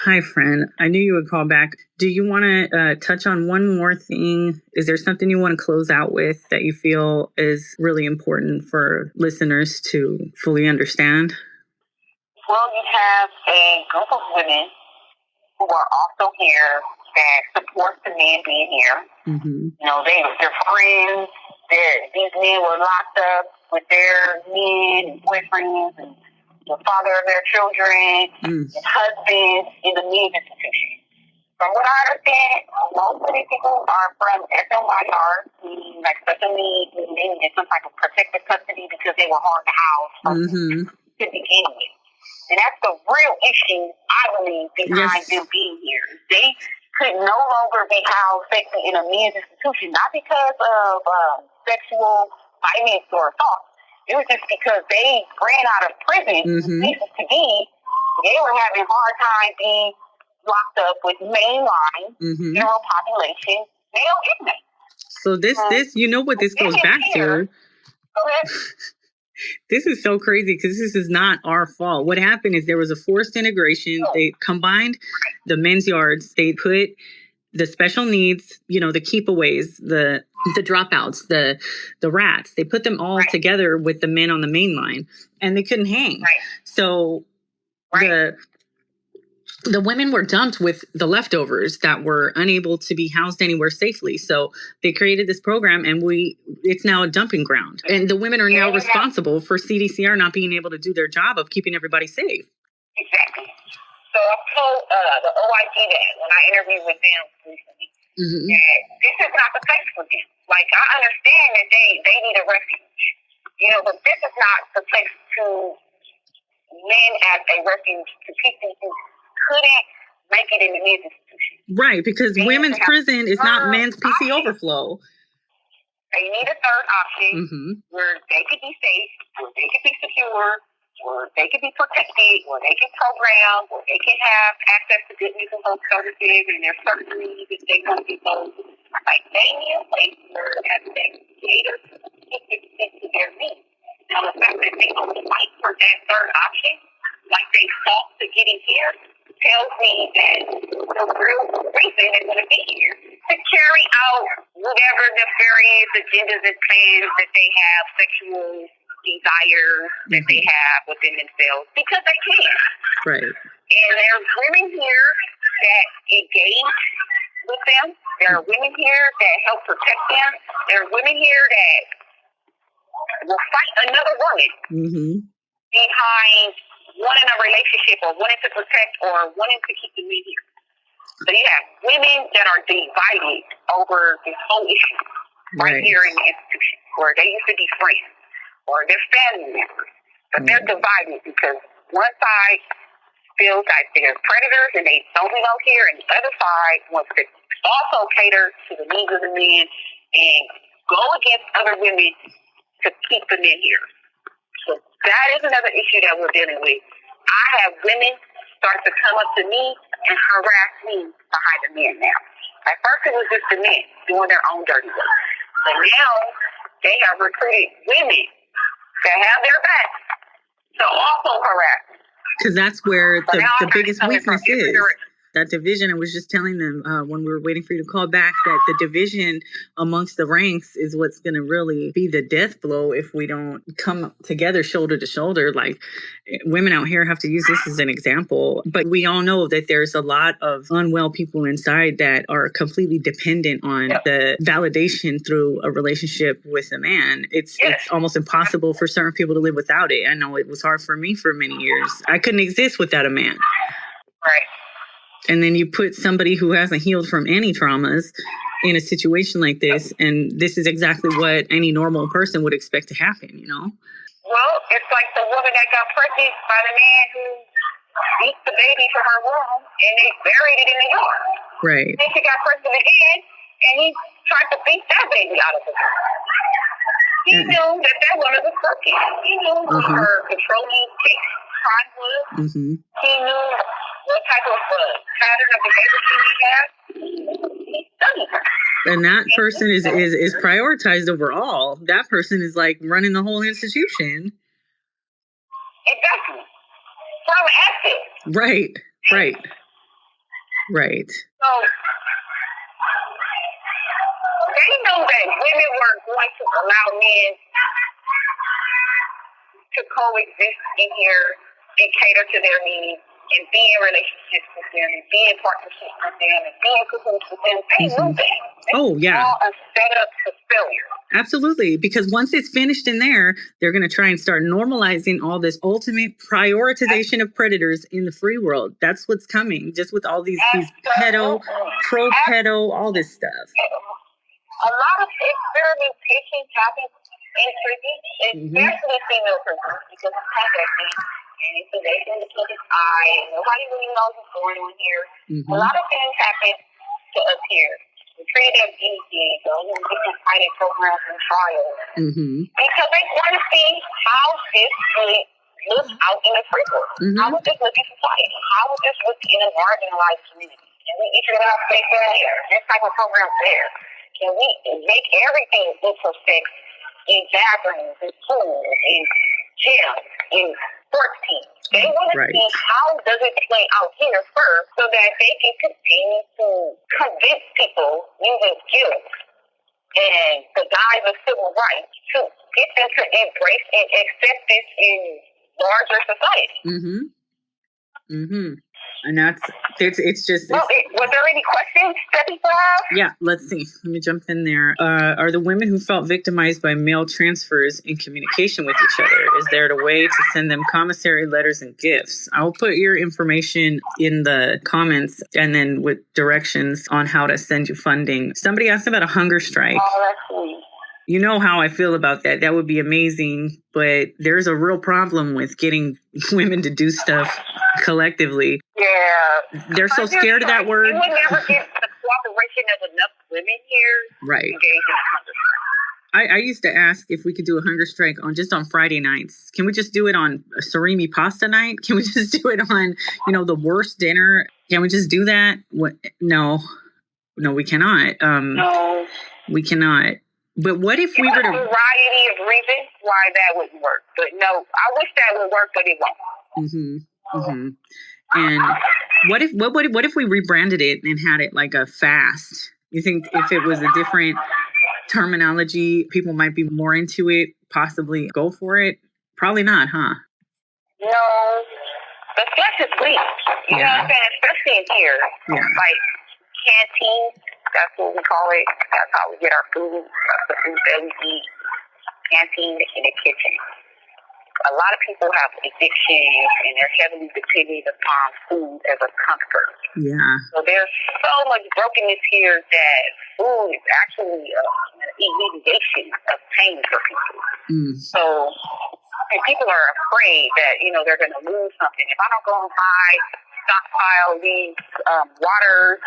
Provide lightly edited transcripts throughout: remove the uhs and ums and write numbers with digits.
Hi, friend. I knew you would call back. Do you want to touch on one more thing? Is there something you want to close out with that you feel is really important for listeners to fully understand? Well, you have a group of women who are also here that support the men being here. Mm-hmm. You know, they're friends. These men were locked up with their men and boyfriends and the father of their children and husbands in the men's institution. From what I understand, most of these people are from SMYR, meaning like special needs, and they needed some type of protective custody because they were hard to house to begin with. And that's the real issue, I believe, behind them being here. They could no longer be housed safely in a men's institution, not because of sexual violence or assault. It was just because they ran out of prison places to be. They were having a hard time being locked up with mainline general population male inmates. So this, you know what this goes back to? Go ahead. This is so crazy because this is not our fault. What happened is there was a forced integration. They combined the men's yards. They put the special needs, you know, the keepaways, the dropouts, the rats. They put them all together with the men on the main line, and they couldn't hang. So the women were dumped with the leftovers that were unable to be housed anywhere safely. So they created this program, and it's now a dumping ground. And the women are now responsible for CDCR not being able to do their job of keeping everybody safe. Exactly. So I told the OIG that when I interviewed with them recently, that this is not the place for them. Like, I understand that they need a refuge, you know, but this is not the place to men as a refuge to people who couldn't make it in the men's institution. Right, because women's prison is not men's PC overflow. They need a third option where they could be safe, where they could be secure, where they can be protected, where they can program, where they can have access to good mental health services, and there's certain needs that they want to be those. Like, they need a place where they cater to their needs. Now, the fact that they don't fight for that third option, like they fought to get in here, tells me that the real reason they're going to be here to carry out whatever nefarious agendas and plans that they have, sexual desires that they have within themselves, because they can. Right. And there's women here that engage with them. There are women here that help protect them. There are women here that will fight another woman behind wanting a relationship or wanting to protect or wanting to keep the men here. So you have women that are divided over this whole issue right here in the institution, where they used to be friends or they're family members, but they're divided because one side feels like they're predators and they don't belong here, and the other side wants to also cater to the needs of the men and go against other women to keep the men here. So that is another issue that we're dealing with. I have women start to come up to me and harass me behind the men now. At first it was just the men doing their own dirty work. But now they have recruited women that have their backs to also harass me. Because that's where the biggest weakness is. That division, I was just telling them when we were waiting for you to call back, that the division amongst the ranks is what's going to really be the death blow if we don't come together shoulder to shoulder. Like, women out here have to use this as an example. But we all know that there's a lot of unwell people inside that are completely dependent on the validation through a relationship with a man. It's almost impossible for certain people to live without it. I know it was hard for me for many years. I couldn't exist without a man. Right. And then you put somebody who hasn't healed from any traumas in a situation like this, and this is exactly what any normal person would expect to happen, you know? Well, it's like the woman that got pregnant by the man who beat the baby from her womb, and they buried it in the yard. Right. Then she got pregnant again, and he tried to beat that baby out of the womb. He knew that woman was crooked. He knew what her controlling crime was. He knew what type of pattern of behavior she may have. He studied her. And that person is prioritized over all. That person is like running the whole institution. Exactly. From access. Right. Right. So they know that women weren't going to allow men to coexist in here and cater to their needs and be in relationships with them and be in partnerships with them and be in cahoots with them. They knew that. Oh, yeah. All a setup for failure. Absolutely. Because once it's finished in there, they're going to try and start normalizing all this ultimate prioritization of predators in the free world. That's what's coming, just with all these pedo, pro-pedo, all this stuff. A lot of experimentation happens in prisons, especially female prisons, because it's contracting and it's a very independent eye. Nobody really knows what's going on here. A lot of things happen to us here. We treat them easy, those are different fighting programs and trials. Because they want to see how this would look out in the free world. How would this look in society? How would this look in a marginalized community? Can we integrate space there? This type of program there? Can we make everything intersect in gatherings, in schools, in gyms, in sports teams? They want to see how does it play out here first so that they can continue to convince people using skills and the guise of civil rights to get them to embrace and accept this in larger society. And it's just... Well, was there any questions, Stephanie? Yeah, let's see. Let me jump in there. Are the women who felt victimized by mail transfers in communication with each other? Is there a way to send them commissary letters and gifts? I'll put your information in the comments and then with directions on how to send you funding. Somebody asked about a hunger strike. Oh, that's sweet. You know how I feel about that. That would be amazing. But there's a real problem with getting women to do stuff collectively. Yeah. They're so scared of that word. You would never get the cooperation of enough women here right. to engage in a hunger strike. I used to ask if we could do a hunger strike on Friday nights. Can we just do it on a surimi pasta night? Can we just do it on, the worst dinner? Can we just do that? No, we cannot. No. We cannot. But what if we were to... a variety of reasons why that wouldn't work. But no, I wish that would work, but it won't. And what if we rebranded it and had it like a fast? You think if it was a different terminology, people might be more into it, possibly go for it? Probably not, huh? No. The flesh is weak. You know what I'm saying? Especially in here. Yeah. Like canteen. That's what we call it. That's how we get our food. That's the food that we eat. Canteen in the kitchen. A lot of people have addictions and they're heavily dependent upon food as a comfort. Yeah. So there's so much brokenness here that food is actually an alleviation of pain for people. So, and people are afraid that, they're going to lose something. If I don't go and buy, stockpile these waters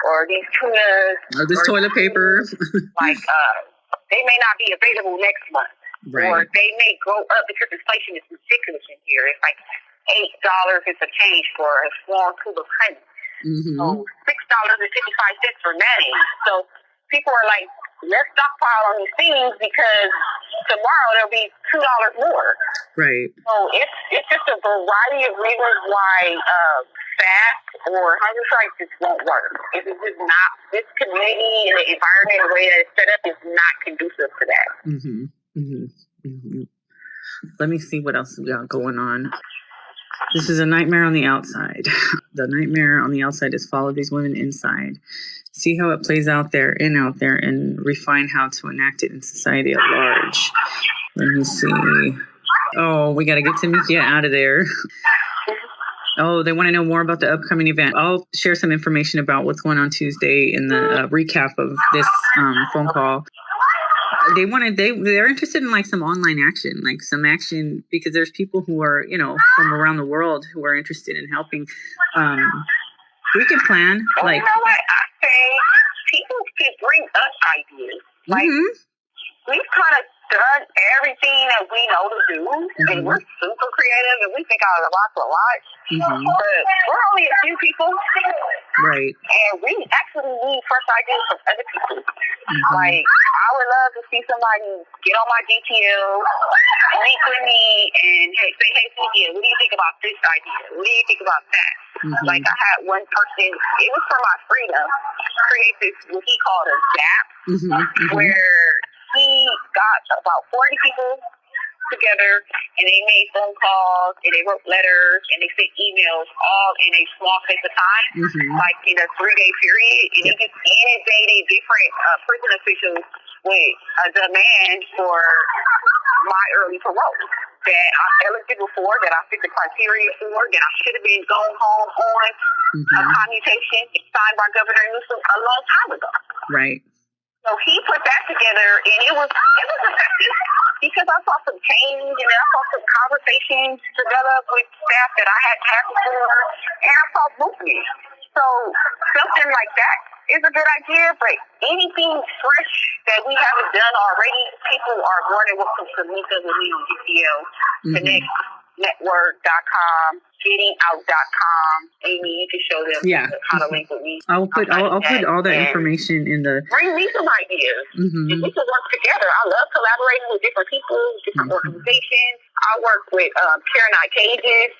or these tunas or this toilet paper, they may not be available next month. Right. Or they may go up because inflation is ridiculous in here. It's like $8 is a change for a small tube of honey. So $6.55 for mayonnaise. So people are like, let's stockpile on these things because tomorrow there'll be $2 more. Right. So it's just a variety of reasons why fast or hunger strikes just won't work. It is just not, this community and the environment, the way that it's set up is not conducive to that. Let me see what else we got going on. This is a nightmare on the outside. The nightmare on the outside is follow these women inside. See how it plays out there, and refine how to enact it in society at large. Let me see. Oh, we got to get Tomiekia out of there. Oh, they want to know more about the upcoming event. I'll share some information about what's going on Tuesday in the recap of this phone call. They're interested in like some online action, like some action, because there's people who are, from around the world who are interested in helping. We can plan. Well, you know what I say? People can bring us ideas. Like we've kind of done everything that we know to do, and we're super creative, and we think out of the box a lot. But we're only a few people, right? And we actually need fresh ideas from other people. Like, I would love to see somebody get on my GTL, link with me, and say, hey, Cynthia, what do you think about this idea? What do you think about that? Like, I had one person, it was for my freedom, create this, what he called a gap, where he got about 40 people together, and they made phone calls, and they wrote letters, and they sent emails all in a small space of time, like in a 3-day period, and they just inundated different prison officials with a demand for my early parole that I'm eligible for, that I fit the criteria for, that I should have been going home on a commutation signed by Governor Newsom a long time ago. Right. So he put that together, and it was effective because I saw some change, and I saw some conversations develop with staff that I hadn't had before, and I saw movement. So something like that is a good idea, but anything fresh that we haven't done already, people are more than welcome to link up with me on GCL, connectnetwork.com, gettingout.com. Amy, you can show them how to link with me. I'll put all that information in the... Bring me some ideas. And we can work together. I love collaborating with different people, different organizations. I work with Care Not Cages,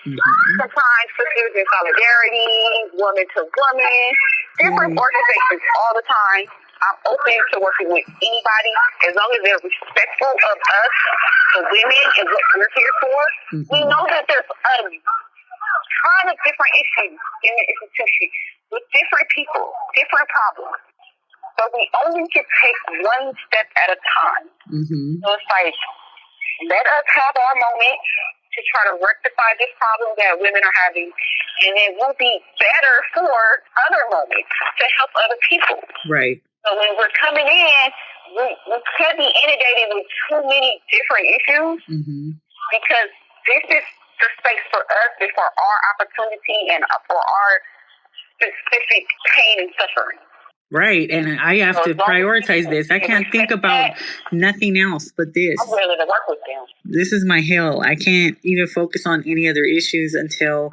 sometimes Sisters in Solidarity, Woman to Woman, different organizations all the time. I'm open to working with anybody as long as they're respectful of us, the women, and what we're here for. We know that there's a ton of different issues in the institution with different people, different problems. But we only can take one step at a time. So it's like, let us have our moment to try to rectify this problem that women are having, and then we'll be better for other moments to help other people. Right. So when we're coming in, we can't be inundated with too many different issues because this is the space for us, it's for our opportunity and for our specific pain and suffering. Right, and I have to prioritize this. I can't think about nothing else but this. I'm willing to work with them. This is my hell. I can't even focus on any other issues until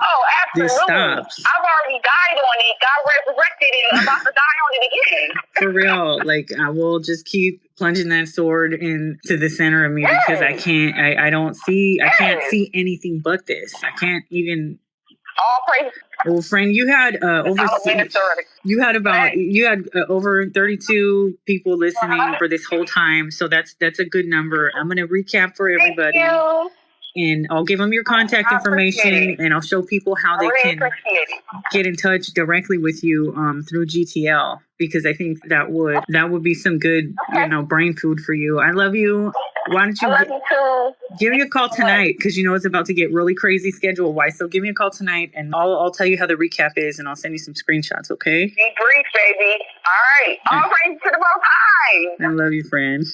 this stops. I've already died on it, got resurrected, and I'm about to die on it again. For real, like I will just keep plunging that sword into the center of me because I can't. I don't see. I can't see anything but this. I can't even. All praise. Well, friend, you had over 32 people listening for this whole time, so that's a good number. I'm gonna recap for everybody, and I'll give them your contact information, and I'll show people how they can get in touch directly with you through GTL, because I think that would be some good brain food for you. I love you. Why don't you give me a call tonight, because it's about to get really crazy schedule wise. So give me a call tonight, and I'll tell you how the recap is, and I'll send you some screenshots. Okay? Be brief, baby. All right. All right to the Most High. I love you, friend.